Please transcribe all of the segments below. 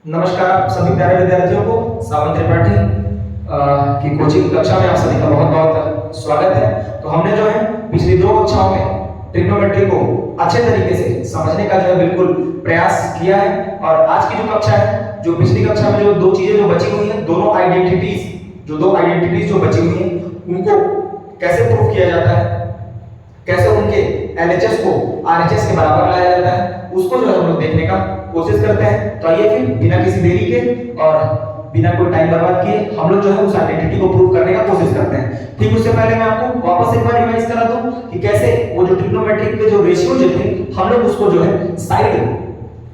नमस्कार आप सभी प्यारे विद्यार्थियों को सावन त्रिपाठी की कोचिंग कक्षा में आप सभी का बहुत बहुत स्वागत है। तो हमने जो है पिछली दो कक्षाओं में ट्रिग्नोमेट्री को अच्छे तरीके से समझने का जो है बिल्कुल प्रयास किया है। और आज की जो कक्षा है, जो पिछली कक्षा में जो दो चीजें जो बची हुई हैं, दो आइडेंटिटीज जो बची हुई हैं उनको कैसे प्रूव किया जाता है, कैसे उनके एलएचएस को आरएचएस के बराबर लाया जाता है, उसको जो है हम लोग देखने का कोशिश करते हैं। तो आइए फिर बिना किसी देरी के और बिना कोई टाइम बर्बाद किए हम लोग जो है उस आइडेंटिटी को प्रूव करने का कोशिश करते हैं। ठीक उससे पहले मैं आपको वापस एक बार रिवाइज करा दूं कि कैसे वो जो ट्रिग्नोमेट्रिक के जो रेशियो जो थे हम लोग उसको जो है साइड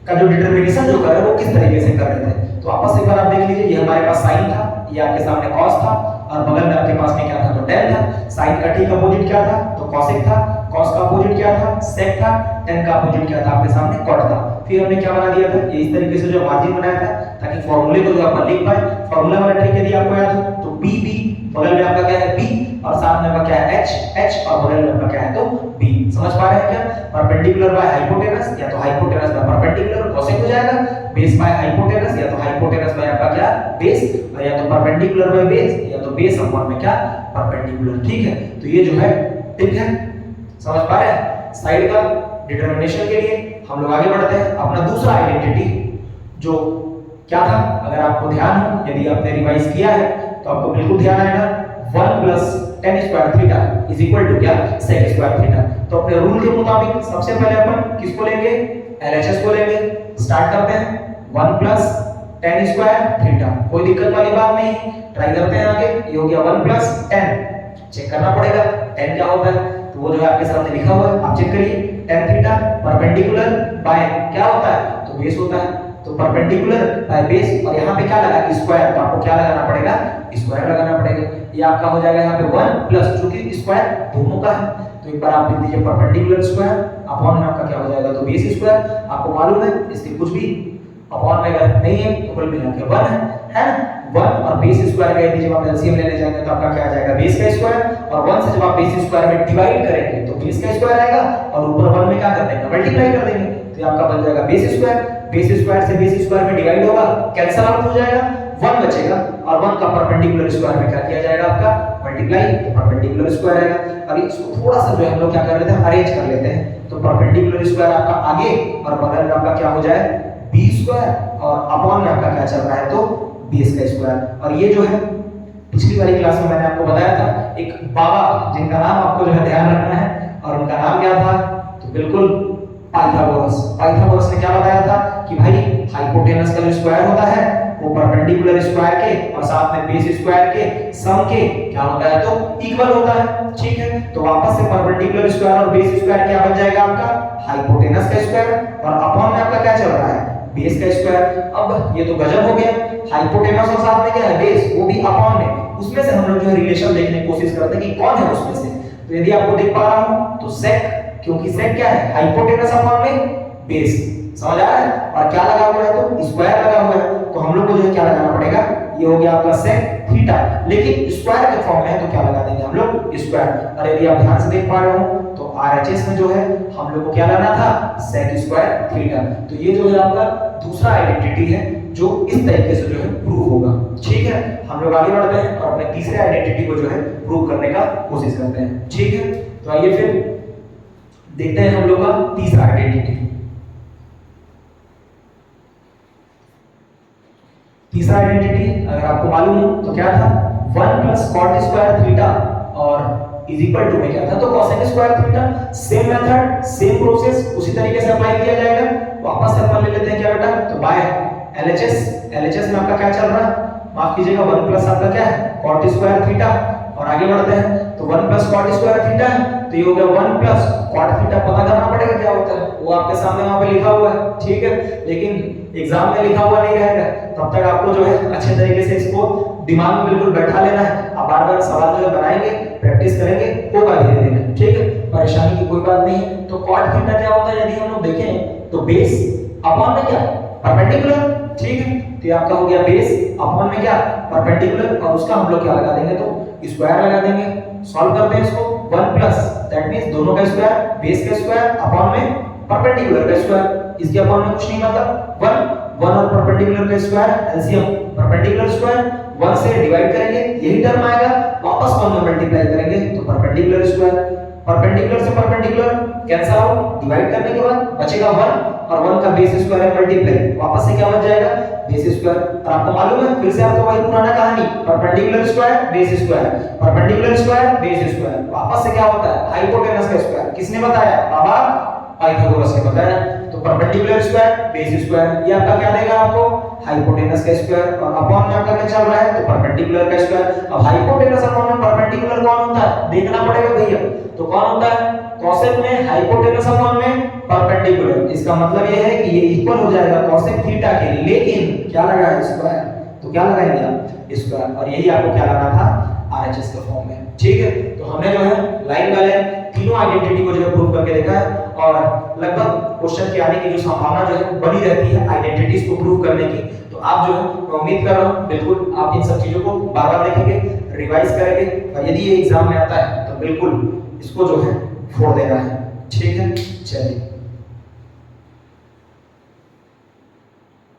का जो डिटरमिनेशन जो कर रहे हैं वो किस तरीके से कर रहे थे। तो वापस एक बार आप देख लीजिए, ये हमारे पास साइन था, ये आपके सामने कॉस था और बगल में आपके पास में क्या था, तो टेन था। साइन का ठीक अपोजिट क्या था, तो कॉसेक था। कॉस का अपोजिट क्या था, सेक था। टेन का अपोजिट क्या था, आपके सामने कॉट था। फिर हमने क्या बना दिया था, ये इस तरीके से जो मार्जिन बनाया था ताकि फॉर्मूले को जो अपन लिख पाए। फॉर्मूला वाला ट्रिक यदि आपको याद हो तो बी बी, बगल में आपका क्या है बी और साथ में आपका क्या है एच एच और बगल में आपका क्या है तो बी। समझ पा रहे हैं क्या? परपेंडिकुलर बाय हाइपोटेनस या तो हाइपोटेनस बाय परपेंडिकुलर कॉसेक हो जाएगा, बेस बाय हाइपोटेनस या तो हाइपोटेनस बाय आपका क्या बेस, और या तो परपेंडिकुलर बाय बेस या तो बेस अपॉन में क्या परपेंडिकुलर। ठीक है, तो ये जो है ठीक है, समझ पा रहे हैं? साइड का डिटरमिनेशन के लिए हम लोग आगे बढ़ते हैं। अपना दूसरा आइडेंटिटी जो क्या था, अगर आपको ध्यान हो, यदि आपने रिवाइज किया है तो आपको बिल्कुल ध्यान आएगा, 1 + tan square theta is equal to क्या, sec स्क्वायर थीटा। तो अपने रूल के मुताबिक सबसे पहले अपन किसको लेंगे, एलएचएस को लेंगे। स्टार्ट करते हैं, 1 + tan स्क्वायर थीटा, कोई दिक्कत वाली बात नहीं। ट्राई करते हैं आगे, ये हो गया 1 + tan, चेक करना पड़ेगा tan क्या होता है, तो वो जो है आपके सामने लिखा हुआ है, आप चेक करिए। tan थीटा परपेंडिकुलर बाय क्या होता है, तो बेस होता है। तो परपेंडिकुलर बाय बेस, और यहाँ पे क्या लगा स्क्वायर, तो आपको क्या लगाना पड़ेगा, स्क्वायर लगाना पड़ेगा। ये आपका हो जाएगा यहाँ पे 1 + चूंकि स्क्वायर दोनों का है तो एक बार आप लिख दीजिए परपेंडिकुलर स्क्वायर अपॉन में आपका क्या हो जाएगा, तो बेस स्क्वायर। आपको मालूम है इसके कुछ भी अपॉन में अगर नहीं है तो कुल मिला के 1 है ना। 1 और बेस स्क्वायर का यदि जब आप एलसीएम लेने जाएंगे तो आपका क्या आ जाएगा, बेस का स्क्वायर, और 1 से जब आप बेस स्क्वायर में डिवाइड करेंगे तो बेस का स्क्वायर आएगा और ऊपर 1 में क्या कर देंगे, मल्टीप्लाई कर देंगे। तो ये आपका बन जाएगा बेस स्क्वायर। बेस स्क्वायर से बेस स्क्वायर में डिवाइड होगा, कैंसिल आउट हो जाएगा, 1 बचेगा और 1 का परपेंडिकुलर स्क्वायर में क्या किया जाएगा आपका, मल्टीप्लाई, तो परपेंडिकुलर स्क्वायर आएगा। अब इसको थोड़ा सा जो है हम लोग क्या कर लेते हैं, अरेंज कर लेते हैं। तो परपेंडिकुलर स्क्वायर आपका आगे और बगल में आपका क्या हो जाए, बी स्क्वायर, और अपॉन में आपका क्या चल रहा है, तो बेस का स्क्वायर। और ये जो है पिछली वाली क्लास में मैंने आपको बताया था, एक बाबा जिनका नाम आपको जो है ध्यान रखना है, और उनका नाम क्या था, तो बिल्कुल पाइथागोरस। पाइथागोरस ने क्या बताया था कि भाई हाइपोटेनस का जो स्क्वायर होता है वो परपेंडिकुलर स्क्वायर के और साथ में बेस स्क्वायर के सम के क्या होता है, तो इक्वल होता है। ठीक है, तो वापस से परपेंडिकुलर स्क्वायर और बेस स्क्वायर क्या बन जाएगा आपका, हाइपोटेनस का स्क्वायर, और अपॉन में आपका क्या चल रहा है, बेस का स्क्वायर। अब ये तो गजब हो गया, हाइपोटेनस और साथ में क्या है बेस, वो भी अपॉन में। उसमें से हम लोग जो है रिलेशन देखने की कोशिश करते हैं कि कौन है उसमें से। तो यदि आपको देख पा रहा हूं तो सेक, क्योंकि सेक क्या है, हाइपोटेनस अपॉन में बेस। समझ आ रहा है? और क्या लगा हुआ है, तो स्क्वायर लगा हुआ है, तो हम लोग को जो है क्या लगाना पड़ेगा, ये हो गया आपका सेक थीटा, लेकिन स्क्वायर के फॉर्म में है तो क्या लगा देंगे हम लोग, स्क्वायर। और यदि आप ध्यान से देख पा रहे हो तो आरएचएस में जो है हम लोग को क्या लाना था, सेक स्क्वायर थीटा। तो ये जो है आपका दूसरा आइडेंटिटी है जो इस तरीके से जो है प्रूव होगा। ठीक है, हम लोग आगे बढ़ते हैं और अपने तीसरे आइडेंटिटी को जो है प्रूव करने का कोशिश करते हैं। ठीक है, तो आइए फिर देखते हैं हम लोग का तीसरा आइडेंटिटी। तीसरा आइडेंटिटी अगर आपको मालूम हो तो क्या था, 1 + cot स्क्वायर थीटा और इज इक्वल टू में क्या था, तो cosec square theta. Same method, same process उसी तरीके से अप्लाई किया जाएगा। वापस से अपन ले लेते हैं क्या बेटा, तो बाय एलएचएस में आपका क्या चल रहा है, माफ कीजिएगा 1 + आपका क्या है, cot स्क्वायर थीटा। और आगे बढ़ते हैं तो 1 + cot स्क्वायर थीटा है, तो ये हो गया 1 + cot थीटा। पता करना पड़ेगा क्या होता है, वो आपके सामने वहां पे लिखा हुआ है। ठीक है, लेकिन एग्जाम में लिखा हुआ नहीं रहेगा, तब तक आपको जो है अच्छे तरीके से इसको दिमाग में बिल्कुल बैठा लेना है। आप बार-बार सवाल जो है बनाएंगे, प्रैक्टिस करेंगे, होगा धीरे धीरे। ठीक है, परेशानी की कोई बात नहीं है। तो cot थीटा क्या होता है, यदि हम लोग देखें तो बेस अपॉन में क्या, परपेंडिकुलर। ठीक है, तो ये आपका हो गया बेस अपॉन में क्या, परपेंडिकुलर, और उसका हम लोग क्या लगा देंगे, तो स्क्वायर लगा देंगे। सॉल्व करते हैं इसको, 1 + दैट मींस दोनों का स्क्वायर, बेस का स्क्वायर अपॉन में परपेंडिकुलर का स्क्वायर, इसके अपॉन में कुछ नहीं मतलब 1 1 और परपेंडिकुलर का स्क्वायर एलसीएम परपेंडिकुलर स्क्वायर 1 से डिवाइड करेंगे यही टर्म आएगा, वापस 1 में मल्टीप्लाई करेंगे तो परपेंडिकुलर स्क्वायर, परपेंडिकुलर से परपेंडिकुलर कैंसिल आउट, डिवाइड करने के बाद बचेगा 1 और 1 का बेस स्क्वायर है मल्टीप्लाई, वापस से क्या बच जाएगा बेस स्क्वायर। और आपको मालूम है फिर से आपको वही पुराना कहानी, perpendicular square base square, perpendicular square base square, वापस से क्या होता है हाइपोटेनस का स्क्वायर। किसने बताया? बाबा पाइथागोरस ने बताया। तो परपेंडिकुलर स्क्वायर बेस स्क्वायर ये आपका क्या देगा आपको हाइपोटेनस का स्क्वायर, और अपॉन में आपका क्या चल रहा है तो परपेंडिकुलर का स्क्वायर। अब हाइपोटेनस अपॉन में परपेंडिकुलर कौन होता है देखना पड़ेगा भैया, तो कौन होता है कोसेक में हाइपोटेनस अपॉन में परपेंडिकुलर, इसका मतलब ये है कि ये इक्वल हो जाएगा कोसेक थीटा के, लेकिन क्या लगा है स्क्वायर, तो क्या लगाएंगे आप स्क्वायर, और यही आपको क्या लगाना था आरएचएस के फॉर्म में। ठीक है, तो हमने जो है लाइन वाले तीनों आइडेंटिटी को जो है प्रूव करके देखा है, और लगभग क्वेश्चन के आने की जो संभावना जो है बनी रहती है आइडेंटिटीज को प्रूव करने की। तो आप जो है मैं उम्मीद कर रहा हूं बिल्कुल आप इन सब चीजों को बार-बार देखेंगे, रिवाइज करेंगे, और यदि ये एग्जाम में आता है तो बिल्कुल इसको जो है फोड़ देना है। ठीक है, चलिए।